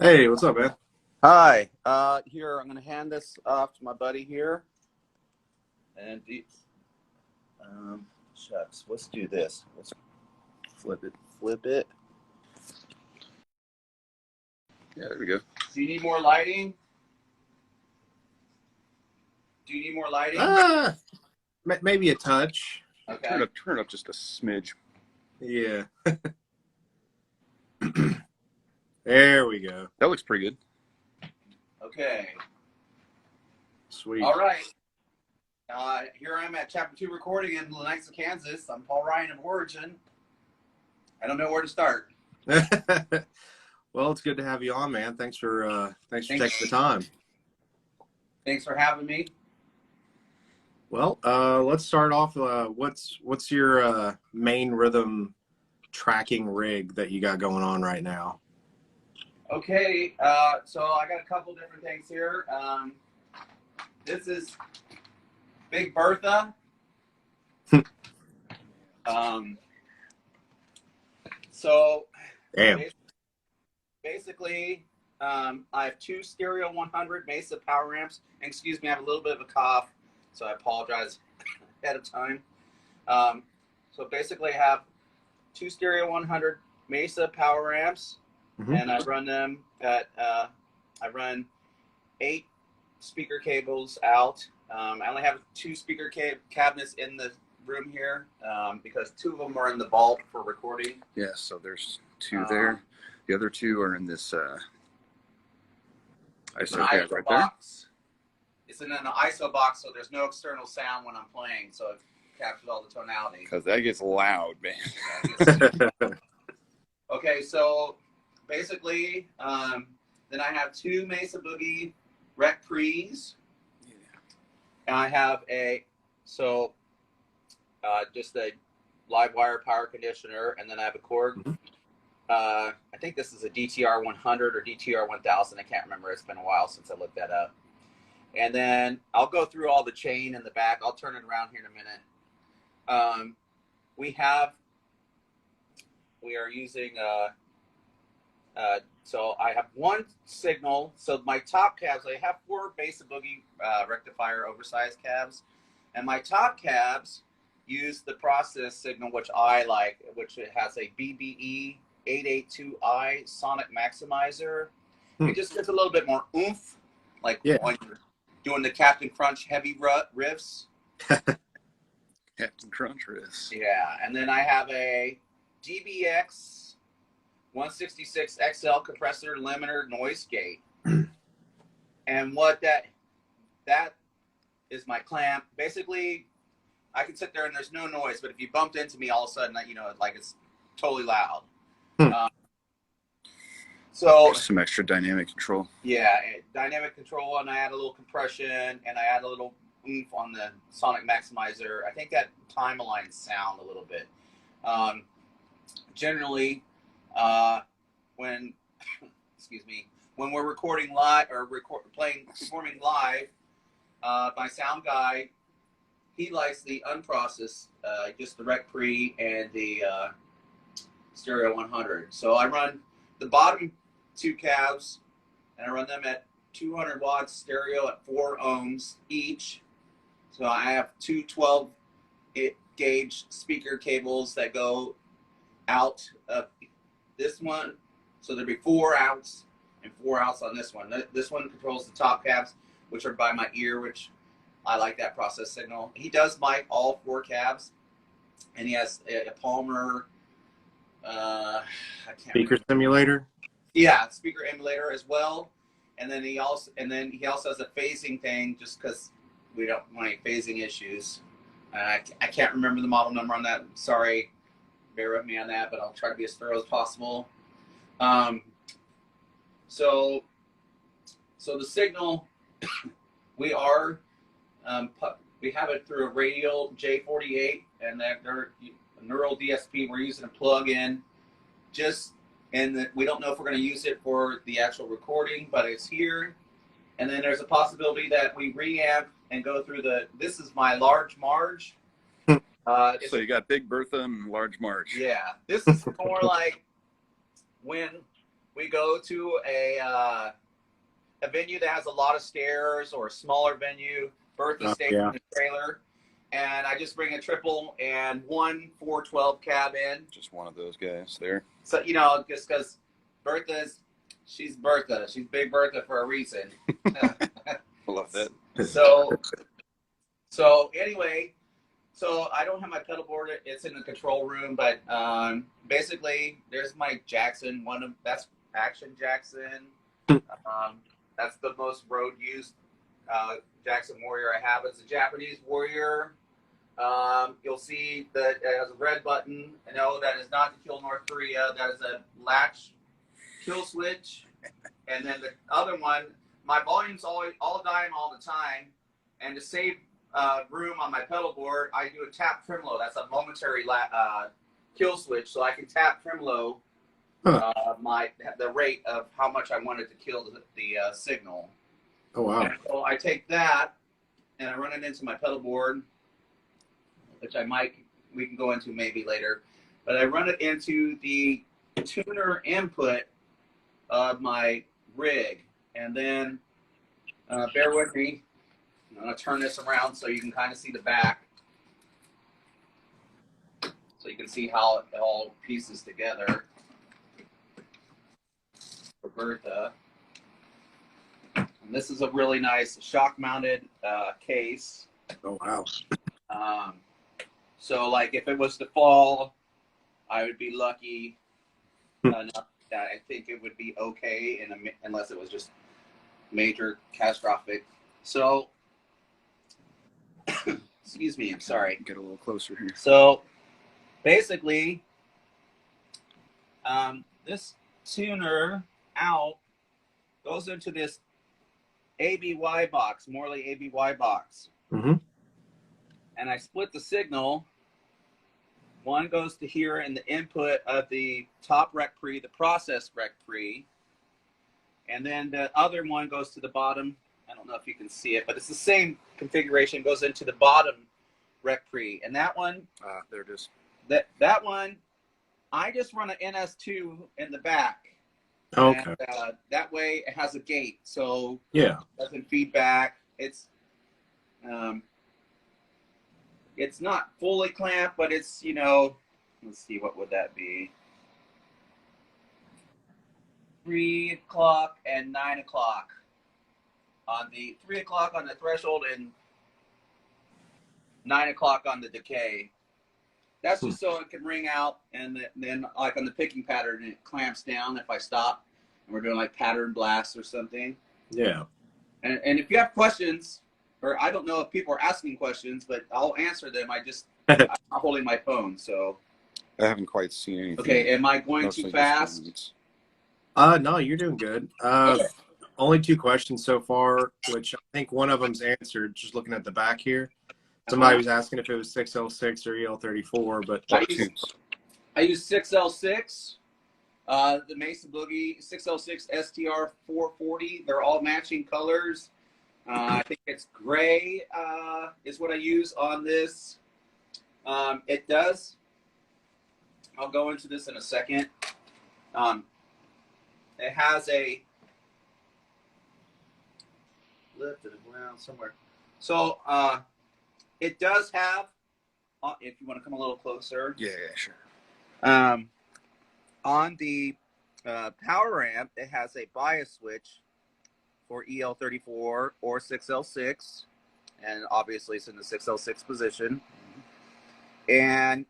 Hey, what's up, man? Hi. Here, I'm going to hand this off to my buddy here. And shucks, let's do this. Let's flip it. Yeah, there we go. Do you need more lighting? Maybe a touch. Okay. Turn it up just a smidge. Yeah. There we go. That looks pretty good. Okay. Sweet. All right. Here I am at Chapter 2 recording in Lenexa, Kansas. I'm Paul Ryan of Origin. I don't know where to start. Well, it's good to have you on, man. Thanks for taking the time. Thanks for having me. Well, let's start off. What's your main rhythm tracking rig that you got going on right now? Okay, so I got a couple different things here. This is Big Bertha. So Damn. basically, I have two stereo 100 Mesa power amps. And excuse me, I have a little bit of a cough, so I apologize ahead of time. So basically, I have two stereo 100 Mesa power amps. And I run them at, I run 8 speaker cables out. I only have 2 speaker cabinets in the room here because 2 of them are in the vault for recording. Yeah, so there's 2 there. The other 2 are in this ISO cab right there. It's in an ISO box, so there's no external sound when I'm playing, so it captures all the tonality. Because that gets loud, man. Okay, so basically, then I have 2 Mesa Boogie Rec Pre's. Yeah. And I have just a live wire power conditioner, and then I have a cord. I think this is a DTR 100 or DTR 1000. I can't remember. It's been a while since I looked that up. And then I'll go through all the chain in the back. I'll turn it around here in a minute. We are using so I have 1 signal. So my top cabs, I have 4 Mesa Boogie rectifier oversized cabs, and my top cabs use the process signal, which I like, which it has a BBE 882i sonic maximizer. It just gives a little bit more oomph, like when you're doing the Captain Crunch heavy riffs. Captain Crunch riffs. Yeah, and then I have a DBX 166 XL compressor limiter noise gate. And what that is my clamp. Basically, I can sit there and there's no noise, but if you bumped into me all of a sudden, like it's totally loud. So there's some extra dynamic control. Yeah, dynamic control, and I add a little compression, and I add a little oomph on the sonic maximizer. I think that time aligns sound a little bit. Generally, when we're recording live or performing live, my sound guy, he likes the unprocessed, just the Rec Pre and the Stereo 100. So I run the bottom 2 cabs, and I run them at 200 watts stereo at 4 ohms each. So I have 2 12-gauge speaker cables that go out of this one. So there'd be 4 outs and 4 outs on this one. This one controls the top cabs, which are by my ear, which I like that process signal. He does mic all 4 cabs, and he has a Palmer, I can't Speaker simulator. Yeah, speaker emulator as well. And then he also has a phasing thing, just because we don't want any phasing issues. I can't remember the model number on that. Sorry, bear with me on that, but I'll try to be as thorough as possible. So the signal, we have it through a radial J48, and they're a neural DSP. We're using a plug-in, we don't know if we're going to use it for the actual recording, but it's here. And then there's a possibility that we reamp and go through this is my large Marge. So you got Big Bertha and Large Marge. Yeah, this is more like when we go to a venue that has a lot of stairs, or a smaller venue. Bertha stays in the trailer, and I just bring a triple and one 412 cab in. Just one of those guys there. So, just because she's Bertha. She's Big Bertha for a reason. I love that. So anyway, so I don't have my pedal board. It's in the control room, but basically there's my Jackson. That's Action Jackson. That's the most road used Jackson Warrior I have. It's a Japanese Warrior. You'll see that it has a red button. No, that is not to kill North Korea. That is a latch kill switch. And then the other one, my volume's all dying all the time. And to save room on my pedal board, I do a tap tremolo. That's a momentary kill switch, so I can tap tremolo the rate of how much I wanted to kill the signal. Oh wow! And so I take that and I run it into my pedal board, which we can go into maybe later, but I run it into the tuner input of my rig, and then bear with me. I'm going to turn this around so you can kind of see the back, so you can see how it all pieces together for Bertha. And this is a really nice shock-mounted case. Oh wow! So, like, if it was to fall, I would be lucky enough that I think it would be okay, unless it was just major catastrophic. So, excuse me, I'm sorry. Get a little closer here. So, basically, this tuner out goes into this ABY box, Morley ABY box. Mm-hmm. And I split the signal. One goes to here in the input of the top rec pre, the process rec pre. And then the other one goes to the bottom. I don't know if you can see it, but it's the same configuration, goes into the bottom rec pre. And that one, there it is. That one, I just run an NS2 in the back. Okay. And, that way it has a gate, so yeah, it doesn't feedback. It's not fully clamped, but it's, let's see, what would that be? 3 o'clock and 9 o'clock. On the 3 o'clock on the threshold and 9 o'clock on the decay. That's just so it can ring out, and then like on the picking pattern, it clamps down if I stop and we're doing like pattern blasts or something. yeah. And if you have questions, or I don't know if people are asking questions, but I'll answer them. I'm not holding my phone, so. I haven't quite seen anything. Okay, am I going too fast? No, you're doing good. Only 2 questions so far, which I think one of them's answered. Just looking at the back here, somebody was asking if it was 6L6 or EL34, but I use 6L6, the Mesa Boogie 6L6 STR 440. They're all matching colors. I think it's gray is what I use on this. It does. I'll go into this in a second. It has a lifted around somewhere. So it does have, if you want to come a little closer. Yeah, sure. On the power amp, it has a bias switch for EL34 or 6L6, and obviously it's in the 6L6 position. And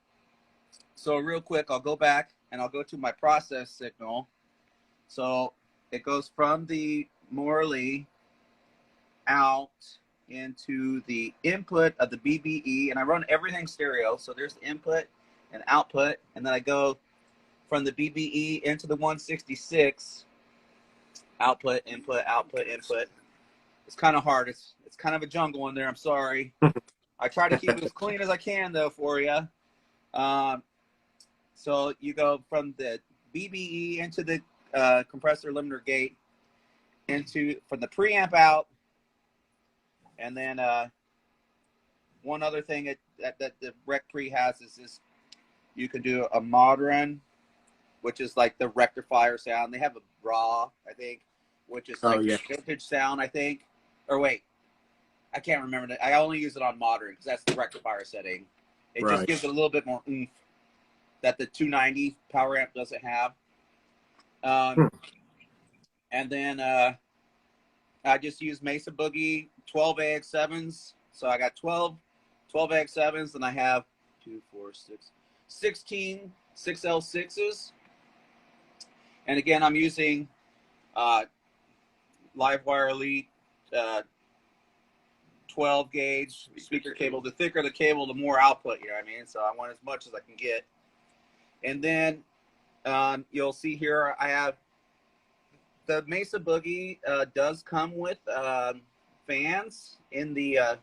so real quick, I'll go back and I'll go to my process signal. So it goes from the Morley out into the input of the BBE, and I run everything stereo. So there's the input and output, and then I go from the BBE into the 166. Output, input, output, input. It's kind of hard. It's kind of a jungle in there. I'm sorry. I try to keep it as clean as I can, though, for you. So you go from the BBE into the compressor limiter gate, from the preamp out, and then one other thing that the rec pre has is this: you can do a modern which is like the rectifier sound. They have a raw, I think, which is like the vintage sound, I think. Or wait, I can't remember that. I only use it on modern because that's the rectifier setting. It just gives it a little bit more oomph that the 290 power amp doesn't have. And then I just use Mesa Boogie 12 AX7s. So I got 12 AX7s, and I have 16 6L6s. And again, I'm using Livewire Elite 12 gauge speaker cable. The thicker the cable, the more output, you know what I mean? So I want as much as I can get. And then you'll see here I have the Mesa Boogie does come with fans in the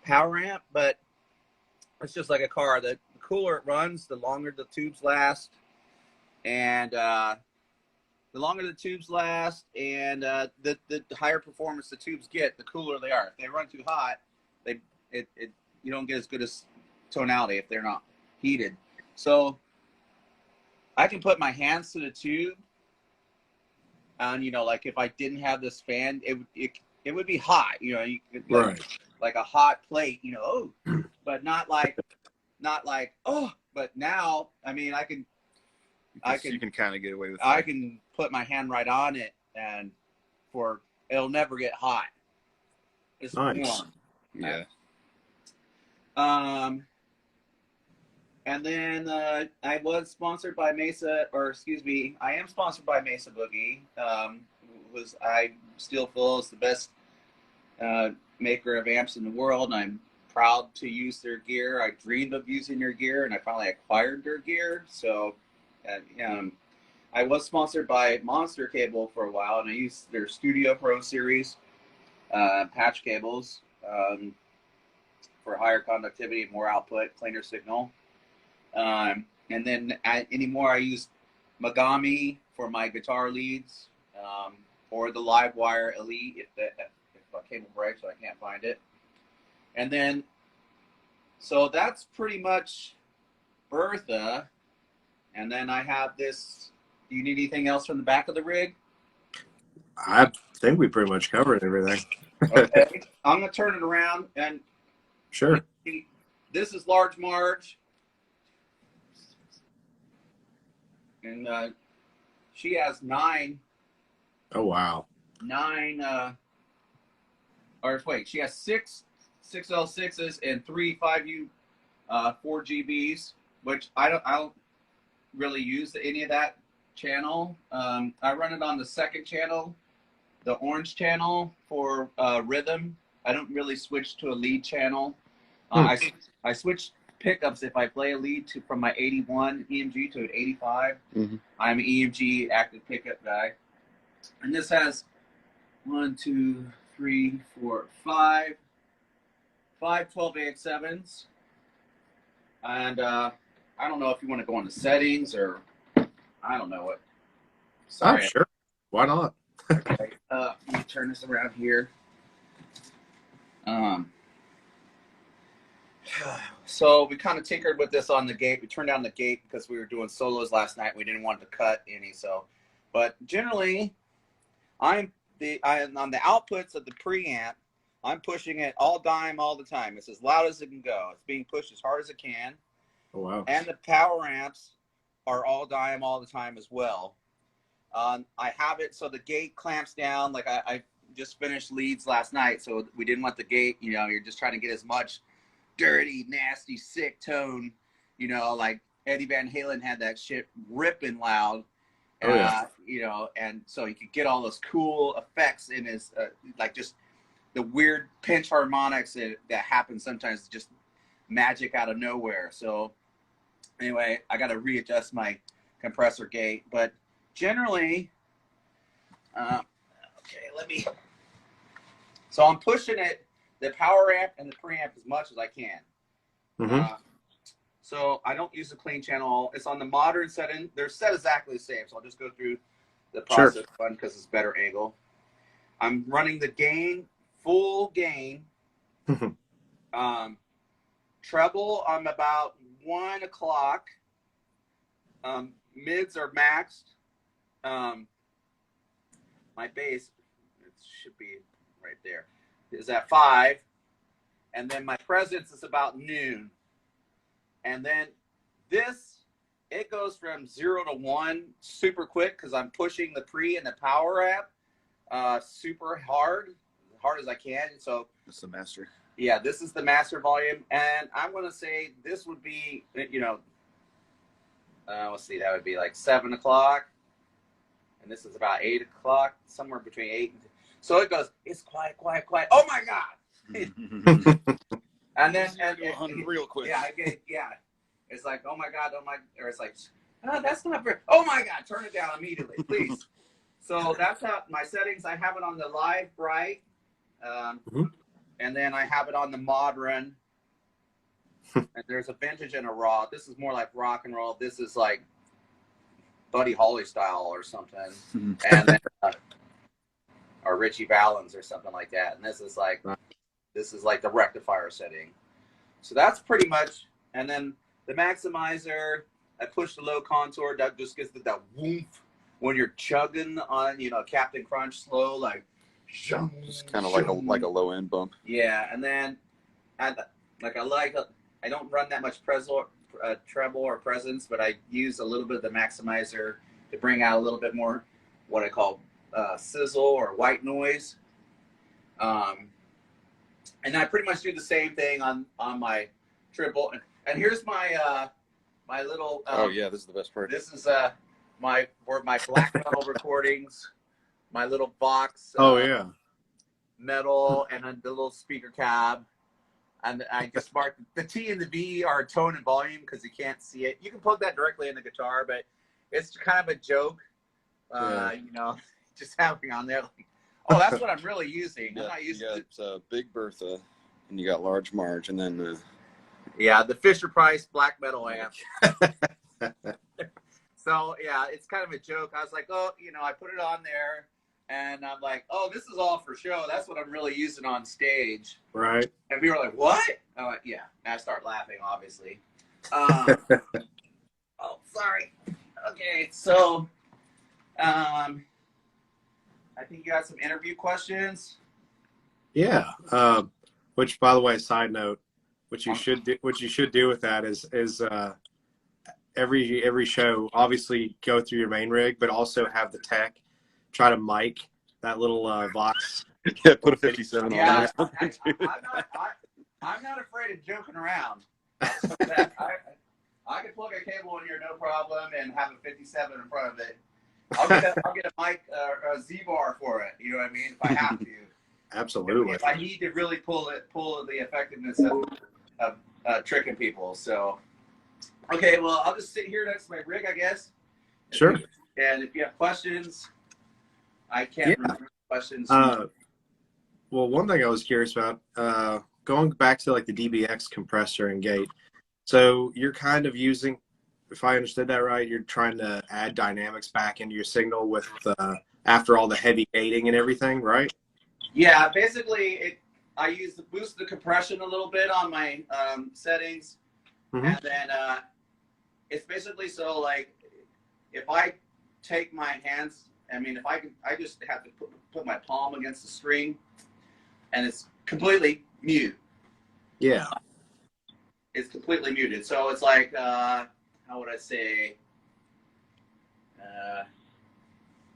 power amp, but it's just like a car. The cooler it runs, the longer the tubes last, and the higher performance the tubes get, the cooler they are. If they run too hot, you don't get as good as tonality if they're not heated. So I can put my hands to the tube, and like if I didn't have this fan, it would be hot. You could, like a hot plate. But not like oh. But now, I mean, you can kind of get away with it. I can put my hand right on it, and it'll never get hot. It's nice. Warm. Yeah. And then I was sponsored by Mesa, I am sponsored by Mesa Boogie. I still feel is the best maker of amps in the world, and I'm proud to use their gear. I dreamed of using their gear, and I finally acquired their gear. So I was sponsored by Monster Cable for a while, and I used their Studio Pro series patch cables for higher conductivity, more output, cleaner signal. And then anymore, I use Megami for my guitar leads, or the Livewire Elite if a cable breaks so I can't find it. And then, so that's pretty much Bertha. And then I have this. Do you need anything else from the back of the rig? I think we pretty much covered everything. Okay, I'm gonna turn it around and. Sure. This is Large Marge. And she has 9. Oh, wow. 9, she has 6 6L6s and 3 5U 4GBs, which I don't really use any of that channel. I run it on the second channel, the orange channel for rhythm. I don't really switch to a lead channel. I switch pickups if I play a lead from my 81 EMG to an 85. Mm-hmm. I'm an EMG active pickup guy. And this has 5 12 AX7s. And I don't know if you want to go into settings or I don't know what. Sorry. Oh, sure. Why not? Okay. Let me turn this around here. So we kind of tinkered with this on the gate. We turned down the gate because we were doing solos last night. We didn't want to cut any. But generally, on the outputs of the preamp, I'm pushing it all dime all the time. It's as loud as it can go. It's being pushed as hard as it can. Oh, wow. And the power amps are all dime all the time as well. I have it so the gate clamps down. Like I just finished leads last night, so we didn't want the gate. You're just trying to get as much dirty, nasty, sick tone. Like Eddie Van Halen had that shit ripping loud. And so you could get all those cool effects in his like just the weird pinch harmonics that happen sometimes, just magic out of nowhere. So anyway, I got to readjust my compressor gate, but generally, so I'm pushing it, the power amp and the preamp as much as I can. Mm-hmm. So I don't use a clean channel. It's on the modern setting. They're set exactly the same. So I'll just go through the process one because it's better angle. I'm running the gain, full gain. Treble, I'm about 1 o'clock. Mids are maxed. My bass, it should be right there, is at 5. And then my presence is about noon. And then this, it goes from 0 to 1 super quick because I'm pushing the pre and the power amp super hard as I can. So That's the master. Yeah, this is the master volume. And I'm going to say this would be, let's see, that would be like 7 o'clock. And this is about 8 o'clock, somewhere between 8 and 10. So it goes, it's quiet, quiet, quiet. Oh my God. And then real quick. Yeah. It's like, oh my God, or it's like, oh, that's not very, oh my God, turn it down immediately, please. So that's how my settings. I have it on the live bright, and then I have it on the modern. And there's a vintage and a raw. This is more like rock and roll. This is like Buddy Holly style or something, and then or Richie Valens or something like that. And this is like the rectifier setting. So that's pretty much. And then the maximizer, I push the low contour. That just gives that woof when you're chugging on, Captain Crunch slow, like. It's kind of like a low end bump. Yeah, and then I don't run that much treble or presence, but I use a little bit of the maximizer to bring out a little bit more what I call sizzle or white noise. And I pretty much do the same thing on my triple. And here's my my little. Oh yeah, this is the best part. This is my black metal recordings. My little box. Metal, and then the little speaker cab. And I just marked the T and the V are tone and volume because you can't see it. You can plug that directly in the guitar, but it's kind of a joke. Just having on there. Like, oh, that's what I'm really using. I'm not using it. It's Big Bertha, and you got Large Marge, and then the Fisher Price black metal amp. So yeah, it's kind of a joke. I was like, I put it on there, and I'm like, oh, this is all for show. That's what I'm really using on stage. Right. And people are like, what? I'm like, yeah. And I start laughing, obviously. Oh, sorry. Okay, so I think you got some interview questions. Yeah. Which, by the way, side note, what you should do with that is every show, obviously go through your main rig, but also have the tech try to mic that little Vox. Yeah, put a 57 on it. Yeah, I'm not afraid of joking around. I can plug a cable in here, no problem, and have a 57 in front of it. I'll get a mic, a Z-bar for it. You know what I mean? If I have to. Absolutely. If I need to really pull the effectiveness of tricking people. So, okay, well, I'll just sit here next to my rig, I guess. Sure. And if you have questions, I can't remember questions. Well, one thing I was curious about, going back to like the DBX compressor and gate. So you're kind of using, if I understood that right, you're trying to add dynamics back into your signal with after all the heavy gating and everything, right? Yeah, basically, I use boost the compression a little bit on my settings, and then it's basically so like if I take my hands, I just have to put my palm against the string, and it's completely mute. Yeah. It's completely muted. So it's like, how would I say?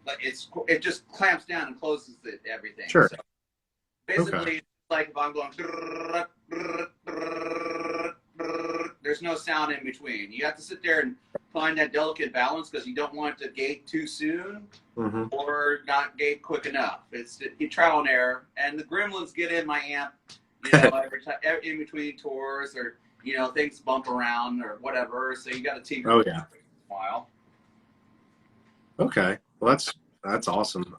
Like it just clamps down and closes everything. Sure. So basically, it's like if I'm going, there's no sound in between. You have to sit there and find that delicate balance because you don't want it to gate too soon or not gate quick enough. It's trial and error. And the gremlins get in my amp, every time in between tours or things bump around or whatever. So you got to tinker with it for a while. Okay, well that's awesome.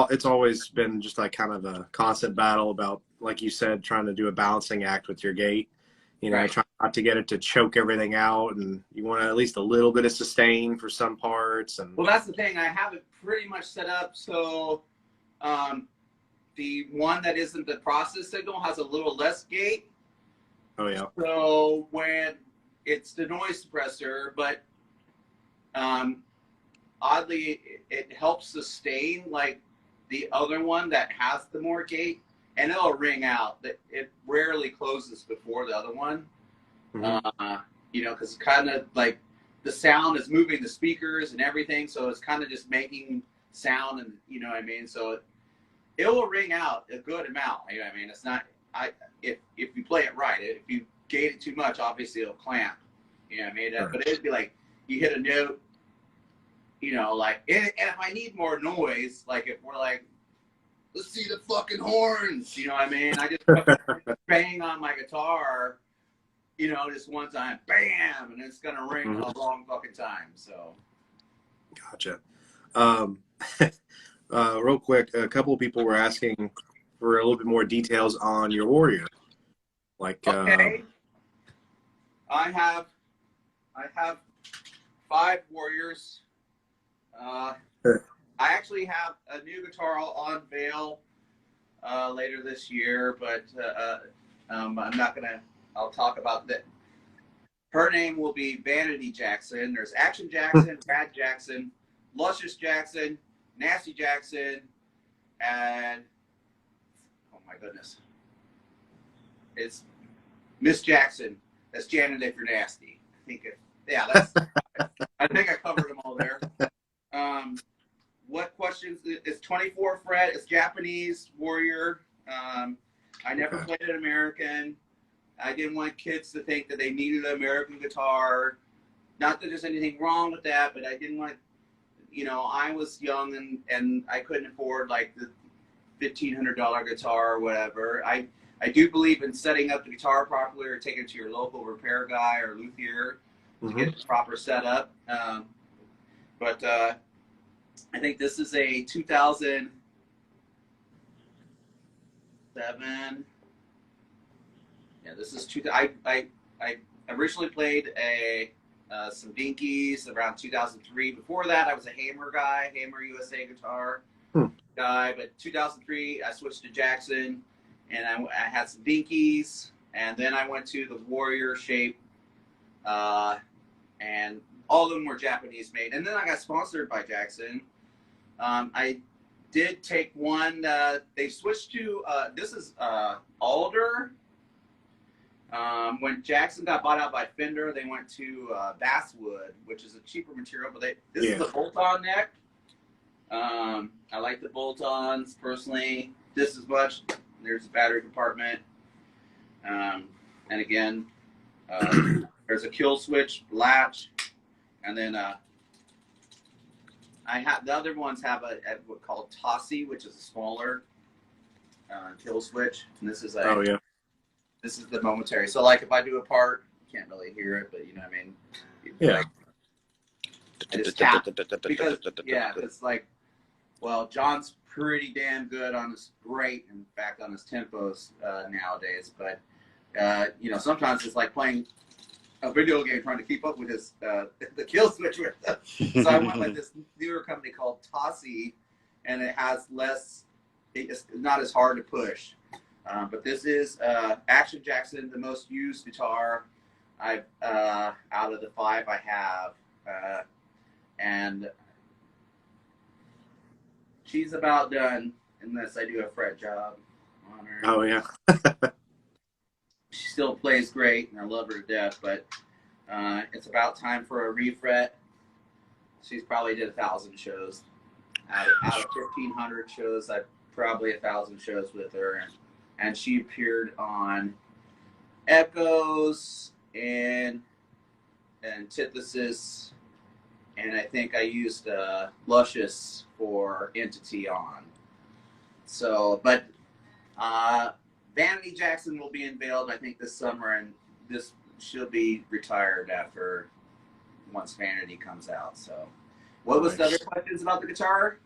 It's always been just like kind of a constant battle about, like you said, trying to do a balancing act with your gate. Trying not to get it to choke everything out, and you want at least a little bit of sustain for some parts. And well, that's the thing. I have it pretty much set up so the one that isn't the process signal has a little less gate. Oh yeah. So when it's the noise suppressor, but oddly, it helps sustain like the other one that has the more gate, and it'll ring out. That it rarely closes before the other one. You know, because kind of like the sound is moving the speakers and everything, so it's kind of just making sound, and you know what I mean. So it will ring out a good amount. You know what I mean? It's not if you play it right. If you gate it too much, obviously it'll clamp. You know what I mean? Right. But it'd be like you hit a note. You know, like, and if I need more noise, like if we're like, let's see the fucking horns. You know what I mean? I just bang on my guitar. You know, just one time, bam, and it's gonna ring a long fucking time. So, gotcha. Real quick, a couple of people were asking for a little bit more details on your Warrior. Like, okay, I have 5 Warriors. I actually have a new guitar I'll unveil later this year, but I'm not gonna. I'll talk about that. Her name will be Vanity Jackson. There's Action Jackson, Bad Jackson, Luscious Jackson, Nasty Jackson, and oh my goodness, it's Miss Jackson. That's Janet if you're nasty. That's. I think I covered them all there. What questions? It's 24 fret. It's Japanese Warrior. I never played an American. I didn't want kids to think that they needed an American guitar. Not that there's anything wrong with that, but I didn't want, you know, I was young and I couldn't afford like the $1,500 guitar or whatever. I do believe in setting up the guitar properly or taking it to your local repair guy or luthier to get the proper setup. But I think this is a 2007. Yeah, this is I originally played some Dinkies around 2003. Before that, I was a Hammer guy, Hammer USA guitar guy. But 2003, I switched to Jackson, and I had some Dinkies, and then I went to the Warrior shape, and all of them were Japanese made. And then I got sponsored by Jackson. I did take one. They switched to this is Alder. When Jackson got bought out by Fender, they went to basswood, which is a cheaper material. But this is a bolt-on neck. I like the bolt-ons personally. This is much. There's a battery compartment, and again, there's a kill switch latch, and then the other ones have a what's called Tossie, which is a smaller kill switch, and this is this is the momentary. So like if I do a part, you can't really hear it, but you know what I mean. Yeah. I just tap because it's like, well, John's pretty damn good on his in fact on his tempos nowadays, but you know, sometimes it's like playing a video game trying to keep up with his the kill switch with them. So I went with this newer company called Tossie, and it has less. It's not as hard to push. But this is Action Jackson, the most used guitar I've out of the 5 I have, and she's about done unless I do a fret job on her. Oh yeah. She still plays great, and I love her to death. But it's about time for a refret. She's probably did 1,000 shows out of 1,500 shows. I've probably 1,000 shows with her, and she appeared on Echoes and Antithesis, and I think I used Luscious for Entity on. So, but Vanity Jackson will be unveiled, I think, this summer, and she'll be retired once Vanity comes out. So, what was the other questions about the guitar?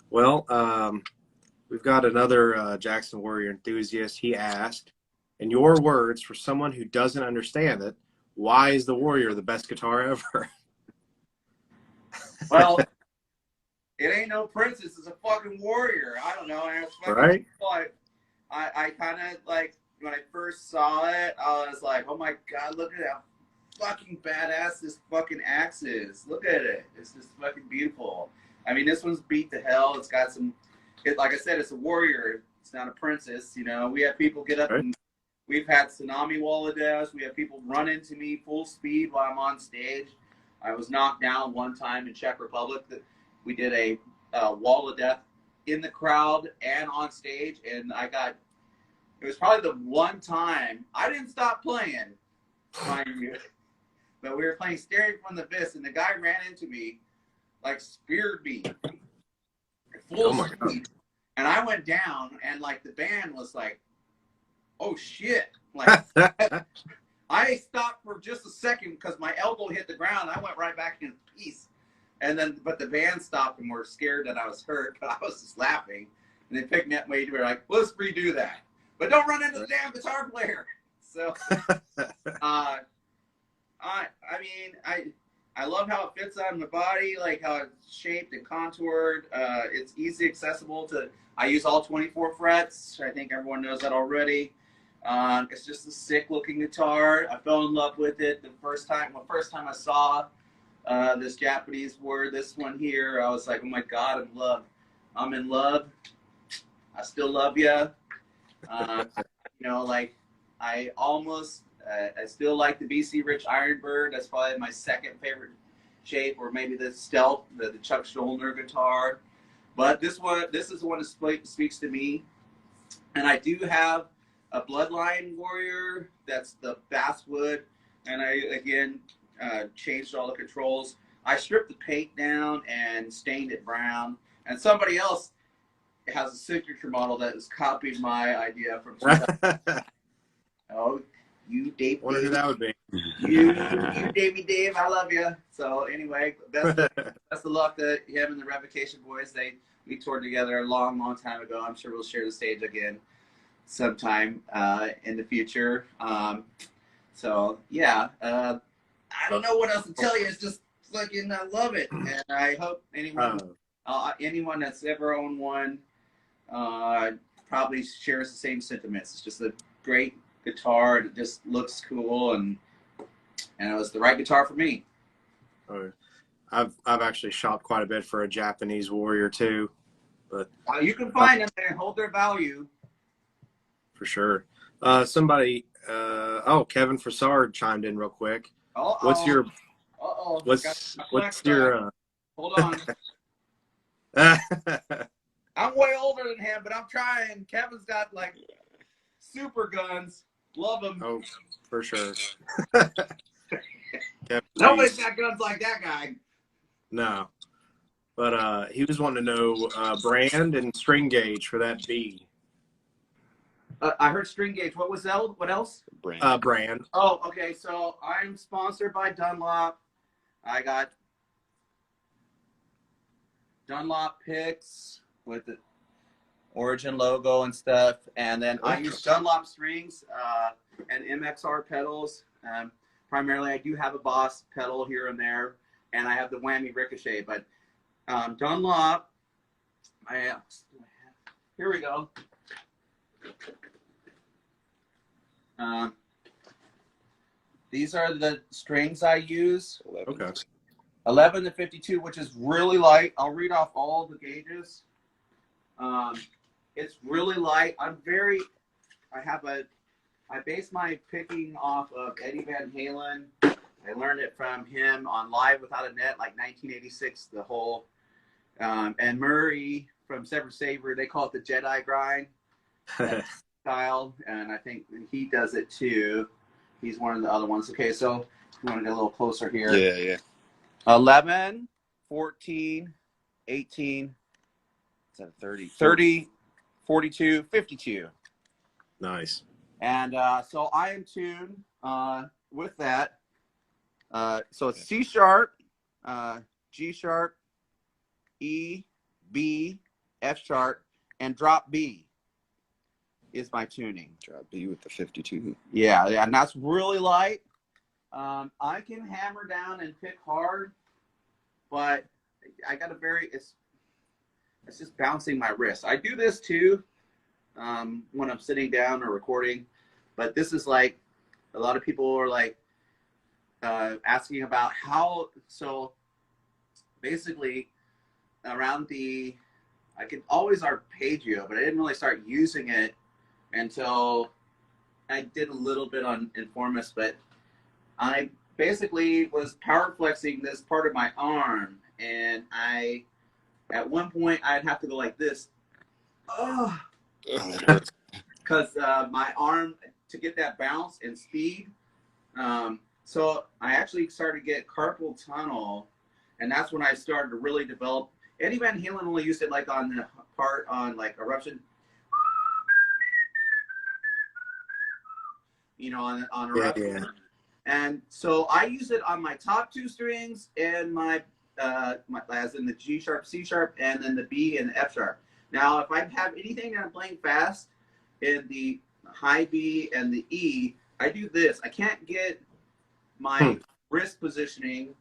Well, we've got another Jackson Warrior enthusiast. He asked, in your words, for someone who doesn't understand it, why is the Warrior the best guitar ever? Well, it ain't no princess. It's a fucking Warrior. I don't know. Right? I kind of like, when I first saw it, I was like, oh my God, look at how fucking badass this fucking axe is. Look at it. It's just fucking beautiful. I mean, this one's beat to hell. It's got some, like I said, it's a warrior. It's not a princess. You know, we have people get up and we've had tsunami wall of deaths. We have people run into me full speed while I'm on stage. I was knocked down one time in Czech Republic. We did a wall of death in the crowd and on stage, and it was probably the one time I didn't stop playing, mind you, but we were playing Staring from the Abyss, and the guy ran into me, like speared me, full speed, and I went down, and like the band was like, oh shit, like I stopped for just a second because my elbow hit the ground. I went right back in peace. And then, but the band stopped and were scared that I was hurt, but I was just laughing. And they picked me up and were like, let's redo that. But don't run into the damn guitar player. So, I mean, I love how it fits on the body, like how it's shaped and contoured. It's easy accessible to, I use all 24 frets. I think everyone knows that already. It's just a sick looking guitar. I fell in love with it the first time I saw this Japanese word, this one here, I was like, oh my God, I'm in love. I'm in love. I still love you. You know, like I still like the BC Rich Ironbird. That's probably my second favorite shape, or maybe the Stealth, the Chuck Schuldiner guitar. But this is the one that speaks to me. And I do have a Bloodline Warrior. That's the basswood. And I, again, changed all the controls. I stripped the paint down and stained it brown. And somebody else has a signature model that has copied my idea from 2000. Oh, you, Dave. Wonder who that would be. You, Davey Dave, I love you. So anyway, best of luck to him and the Revocation Boys. We toured together a long, long time ago. I'm sure we'll share the stage again sometime in the future. So yeah, I don't know what else to tell you. It's just fucking, I love it, and I hope anyone that's ever owned one probably shares the same sentiments. It's just a great guitar, and it just looks cool, and it was the right guitar for me. I've actually shopped quite a bit for a Japanese Warrior too, but you can find them and hold their value for sure. Somebody, Kevin Fassard chimed in real quick. What's your hold on. I'm way older than him, but I'm trying. Kevin's got like super guns. Love them. Oh, for sure. Nobody's got guns like that guy. No. But he was wanting to know brand and string gauge for that B. I heard string gauge. What was that? What else? Brand. Oh, okay. So I'm sponsored by Dunlop. I got Dunlop picks with the Origin logo and stuff. And then I use Dunlop strings and MXR pedals. Primarily, I do have a Boss pedal here and there. And I have the Whammy Ricochet. But Dunlop, here we go. These are the strings I use. Okay. 11 to 52, which is really light. I'll read off all the gauges. It's really light. I base my picking off of Eddie Van Halen. I learned it from him on Live Without a Net, like 1986, the whole, and Murray from Severed Saver, they call it the Jedi grind style, and I think he does it too. He's one of the other ones. Okay, so you want to get a little closer here. Yeah. 11, 14, 18, is that 30, 42, 52. Nice. And so I am tuned with that. So it's C sharp, G sharp, E, B, F sharp, and drop B is my tuning. Drop B with the 52. Yeah, and that's really light. I can hammer down and pick hard, but I got it's just bouncing my wrist. I do this too when I'm sitting down or recording. But this is like, a lot of people are like asking about how, so basically around I could always arpeggio, but I didn't really start using it until I did a little bit on Informus, but I basically was power flexing this part of my arm, and at one point I'd have to go like this, because my arm, to get that bounce and speed. So I actually started to get carpal tunnel, and that's when I started to really develop. Eddie Van Halen only used it like on the part on like Eruption, on Eruption. Yeah. And so I use it on my top 2 strings and my as in the G sharp, C sharp, and then the B and the F sharp. Now, if I have anything that I'm playing fast in the high B and the E, I do this. I can't get my wrist positioning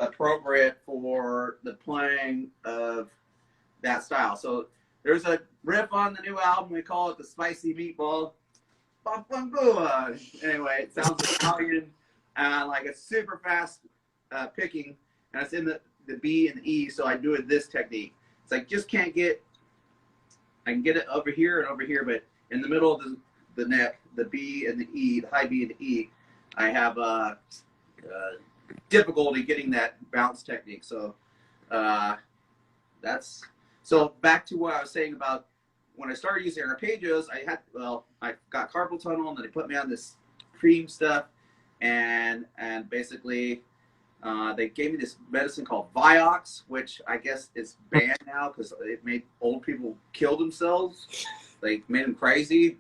appropriate for the playing of that style. So there's a riff on the new album. We call it the Spicy Meatball. Anyway, it sounds Italian, like a super fast picking, and it's in the B and the E, so I do it this technique. It's like, just can't get, I can get it over here and over here, but in the middle of the neck, the B and the E, the high B and the E, I have difficulty getting that bounce technique. So so back to what I was saying about when I started using arpeggios, I got carpal tunnel, and then they put me on this cream stuff, and basically they gave me this medicine called Vioxx, which I guess is banned now because it made old people kill themselves. Like, made them crazy.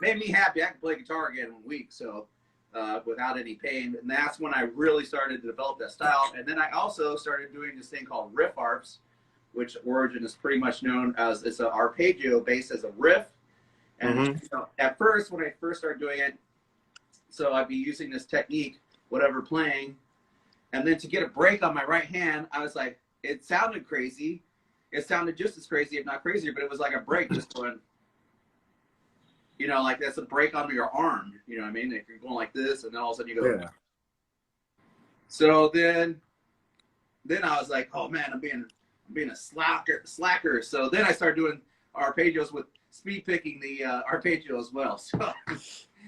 Made me happy. I could play guitar again in a week, so without any pain. And that's when I really started to develop that style. And then I also started doing this thing called riff arps, which origin is pretty much known as, it's an arpeggio based as a riff. And at first, when I first started doing it, so I'd be using this technique, whatever playing, and then to get a break on my right hand, I was like, it sounded crazy. It sounded just as crazy, if not crazier, but it was like a break, just going, like that's a break on your arm. You know what I mean? If you're going like this, and then all of a sudden you go. Yeah. So then I was like, oh man, I'm being a slacker. So then I started doing arpeggios with speed picking the arpeggio as well. So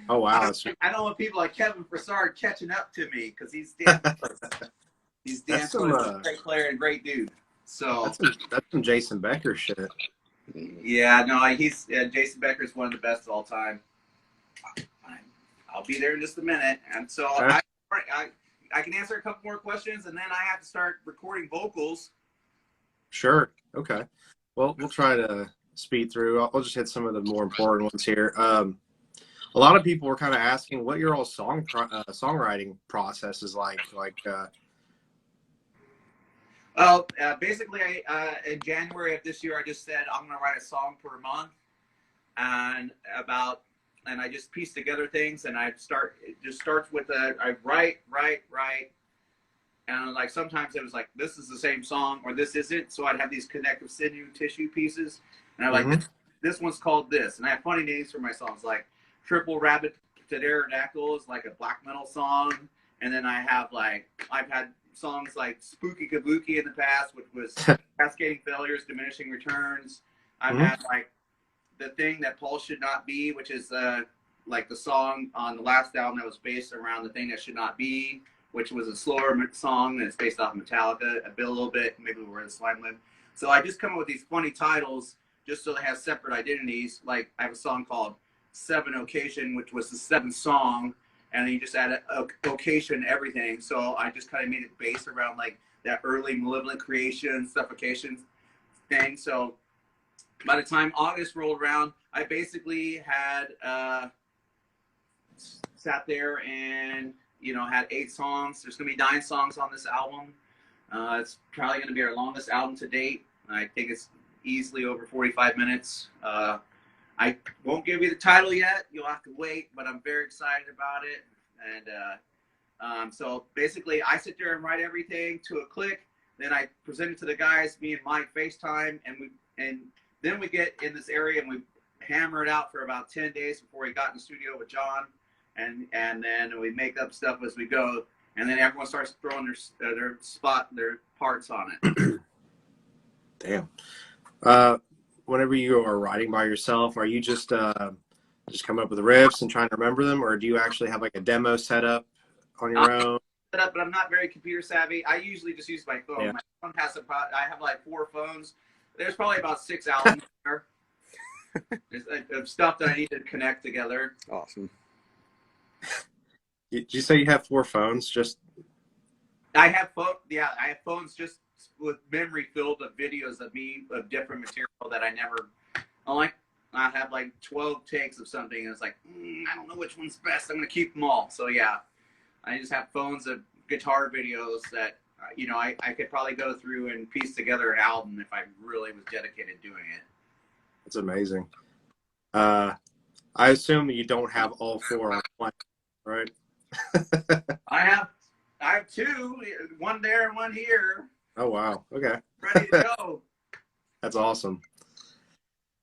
Oh wow. I don't want people like Kevin Broussard catching up to me, because he's damn a great player and great dude. So that's some Jason Becker shit. Yeah, no, Jason Becker is one of the best of all time. I'll be there in just a minute, and so I can answer a couple more questions, and then I have to start recording vocals. Sure. Okay. Well, we'll try to speed through. I'll just hit some of the more important ones here. A lot of people were kind of asking what your all songwriting process is like. Well, basically, in January of this year, I just said I'm going to write a song per month, and I just piece together things, and it just starts with I write, and like sometimes it was like, this is the same song or this isn't, so I'd have these connective sinew tissue pieces, and I'm like, this one's called this, and I have funny names for my songs, like Triple Rabbit Pterodactyl is like a black metal song, and then I've had songs like Spooky Kabuki in the past, which was Cascading Failures, Diminishing Returns. I've had like The Thing That Paul Should Not Be, which is like the song on the last album that was based around The Thing That Should Not Be, which was a slower song that's based off Metallica, a little bit, maybe Where the Slime Live. So I just come up with these funny titles just so they have separate identities. Like I have a song called Seven Occasion, which was the seventh song, and then you just add a occasion everything. So I just kind of made it based around like that early Malevolent Creation, Suffocation thing. So by the time August rolled around, I basically had sat there and had 8 songs. There's gonna be 9 songs on this album. It's probably gonna be our longest album to date. I think it's easily over 45 minutes. I won't give you the title yet. You'll have to wait, but I'm very excited about it. And so basically, I sit there and write everything to a click. Then I present it to the guys, me and Mike FaceTime, and then we get in this area and we hammer it out for about 10 days before we got in the studio with John, and then we make up stuff as we go, and then everyone starts throwing their parts on it. Damn. Whenever you are writing by yourself, are you just coming up with the riffs and trying to remember them, or do you actually have like a demo set up on your own? Set up, but I'm not very computer savvy. I usually just use my phone. Yeah. My phone has I have like 4 phones. There's probably about 6 albums there. There's stuff that I need to connect together. Awesome. Did you say you have 4 phones? Just I have phones just with memory filled of videos of me of different material that I have like 12 takes of something, and it's like I don't know which one's best. I'm gonna keep them all. So yeah, I just have phones of guitar videos that I could probably go through and piece together an album if I really was dedicated doing it. That's amazing. I assume you don't have all 4 on one, right? I have 2, one there and one here. Oh wow. Okay. Ready to go. That's awesome.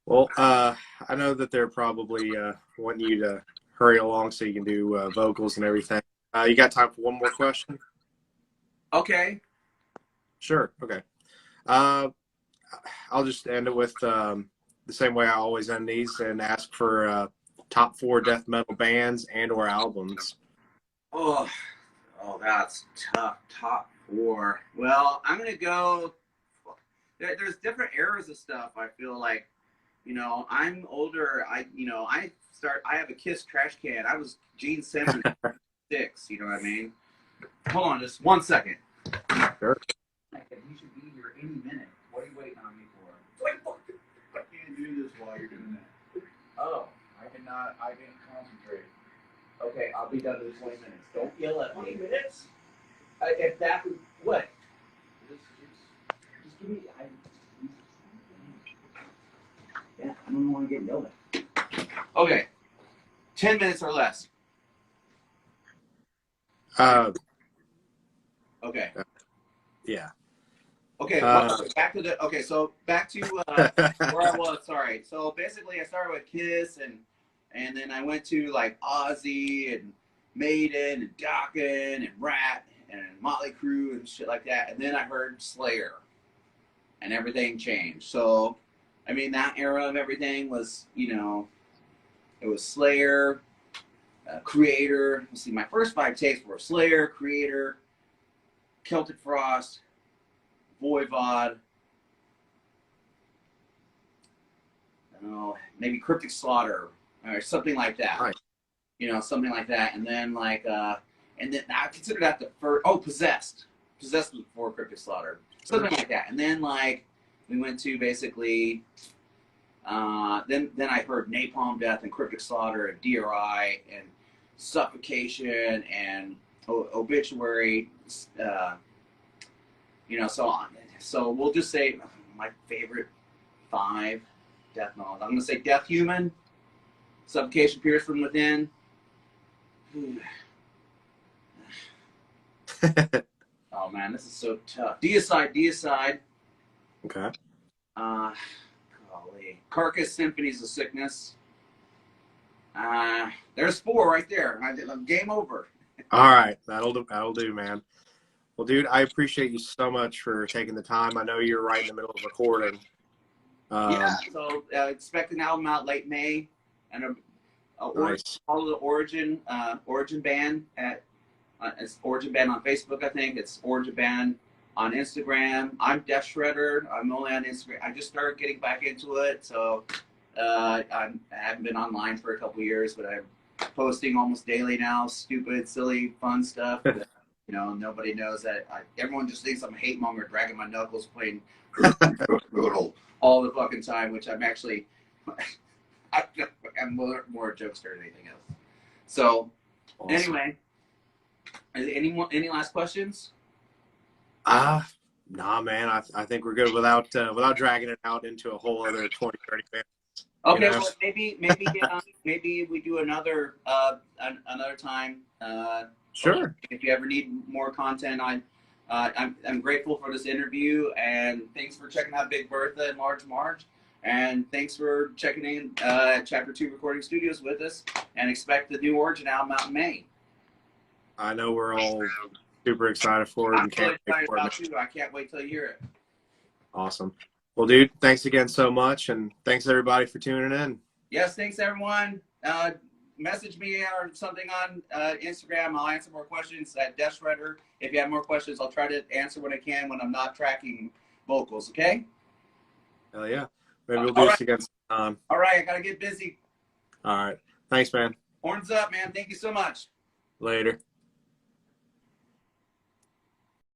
Well, I know that they're probably wanting you to hurry along so you can do vocals and everything. You got time for one more question? Okay. Sure. Okay. I'll just end it with the same way I always end these and ask for top 4 death metal bands and or albums. Oh, that's tough. Top 4. Well, I'm gonna go. There's different eras of stuff. I feel like, I'm older. I have a Kiss trash can. I was Gene Simmons 6. You know what I mean? Hold on, just 1 second. Sure. He should be here any minute. What are you waiting on me for? Wait, I can't do this while you're doing that. Oh, I can't concentrate. Okay, I'll be done in 20 minutes. Don't yell at me. 20 minutes? If that would, what? Just give me, yeah, I don't want to get yelled at. Okay, 10 minutes or less. Okay. Yeah. Okay, back to where I was. Sorry. So basically, I started with Kiss, and then I went to like Ozzy and Maiden and Dokken and Rat and Motley Crue and shit like that. And then I heard Slayer, and everything changed. So, I mean, that era of everything was, it was Slayer, Creator. Let's see, my first 5 takes were Slayer, Creator, Celtic Frost, Voivod, maybe Cryptic Slaughter or something like that. Right. Something like that. And then and then I consider that the first. Oh, Possessed. Possessed was before Cryptic Slaughter. Something like that. And then we went to basically. Then I heard Napalm Death and Cryptic Slaughter and DRI and Suffocation and Obituary. So on. So we'll just say my favorite 5 death metal. I'm gonna say Death Human, Suffocation, Pierce from Within. Oh man, this is so tough. Deicide. Okay. Golly. Carcass, Symphonies of Sickness. There's 4 right there. Game over. All right, that'll do, man. Well, dude, I appreciate you so much for taking the time. I know you're right in the middle of recording. Yeah, so expect an album out late May, and Nice. follow the Origin Band it's Origin Band on Facebook. I think it's Origin Band on Instagram. I'm Death Shredder. I'm only on Instagram. I just started getting back into it, so I haven't been online for a couple years, but I'm posting almost daily now. Stupid, silly, fun stuff. Nobody knows that. Everyone just thinks I'm a hate monger, dragging my knuckles, playing all the fucking time, which I'm actually, I'm more a jokester than anything else. So, Awesome. Anyway, any last questions? Nah, man. I think we're good without dragging it out into a whole other 20, 30 minutes. Okay, well, maybe we do another time. Sure. If you ever need more content, I'm grateful for this interview, and thanks for checking out Big Bertha and Large Marge. And thanks for checking in at Chapter 2 Recording Studios with us. And expect the new Origin album out in May. I know we're all super excited for it I'm and really can't wait excited for it. about you. I can't wait till you hear it. Awesome. Well, dude, thanks again so much, and thanks everybody for tuning in. Yes, thanks everyone. Message me or something on Instagram. I'll answer more questions at Death Shredder. If you have more questions, I'll try to answer when I can when I'm not tracking vocals, okay? Hell yeah. Maybe we'll do this again sometime. All right, I got to get busy. All right. Thanks, man. Horns up, man. Thank you so much. Later.